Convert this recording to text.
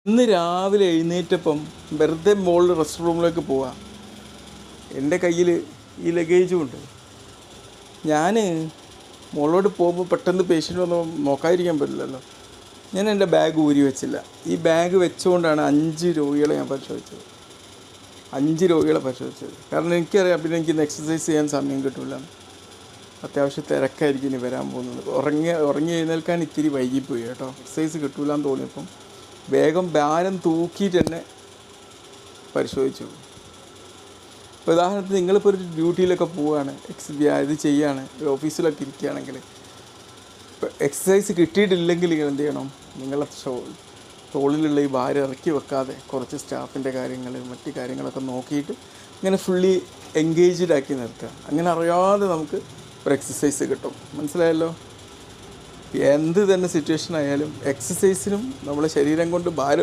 ഇന്ന് രാവിലെ എഴുന്നേറ്റപ്പം വെറുതെ മോളിൽ റെസ്റ്റ് റൂമിലേക്ക് പോവാം. എൻ്റെ കയ്യിൽ ഈ ലഗേജും ഉണ്ട്. ഞാൻ മോളോട് പോകുമ്പോൾ പെട്ടെന്ന് പേഷ്യൻ്റ് വന്ന് നോക്കാതിരിക്കാൻ പറ്റില്ലല്ലോ. ഞാൻ എൻ്റെ ബാഗ് ഊരി വെച്ചില്ല. ഈ ബാഗ് വെച്ചുകൊണ്ടാണ് 5 രോഗികളെ ഞാൻ പരിശോധിച്ചത്. 5 രോഗികളെ പരിശോധിച്ചത്. കാരണം എനിക്കറിയാം പിന്നെ എനിക്കിന്ന് എക്സസൈസ് ചെയ്യാൻ സമയം കിട്ടില്ല. അത്യാവശ്യം തിരക്കായിരിക്കും ഇനി വരാൻ പോകുന്നത്. ഉറങ്ങി എഴുന്നേൽക്കാൻ ഇത്തിരി വൈകിപ്പോയി കേട്ടോ. എക്സസൈസ് കിട്ടില്ല എന്ന് തോന്നിയപ്പം വേഗം ഭാരം തൂക്കിയിട്ട് തന്നെ പരിശോധിച്ചു. ഇപ്പോൾ ഉദാഹരണത്തിന് നിങ്ങളിപ്പോൾ ഒരു ഡ്യൂട്ടിയിലൊക്കെ പോവുകയാണ്, ഇത് ചെയ്യുകയാണ്, ഓഫീസിലൊക്കെ ഇരിക്കുകയാണെങ്കിൽ ഇപ്പോൾ എക്സസൈസ് കിട്ടിയിട്ടില്ലെങ്കിൽ നിങ്ങൾ എന്ത് ചെയ്യണം? നിങ്ങളെ തോളിലുള്ള ഈ ഭാരം ഇറക്കി വെക്കാതെ കുറച്ച് സ്റ്റാഫിൻ്റെ കാര്യങ്ങൾ മറ്റ് കാര്യങ്ങളൊക്കെ നോക്കിയിട്ട് ഇങ്ങനെ ഫുള്ളി എൻഗേജ്ഡ് ആക്കി നിർത്തുക. അങ്ങനെ അറിയാതെ നമുക്ക് ഒരു എക്സസൈസ് കിട്ടും. മനസ്സിലായല്ലോ? എന്ത് തന്നെ സിറ്റുവേഷൻ ആയാലും എക്സസൈസിനും നമ്മളെ ശരീരം കൊണ്ട് ഭാരം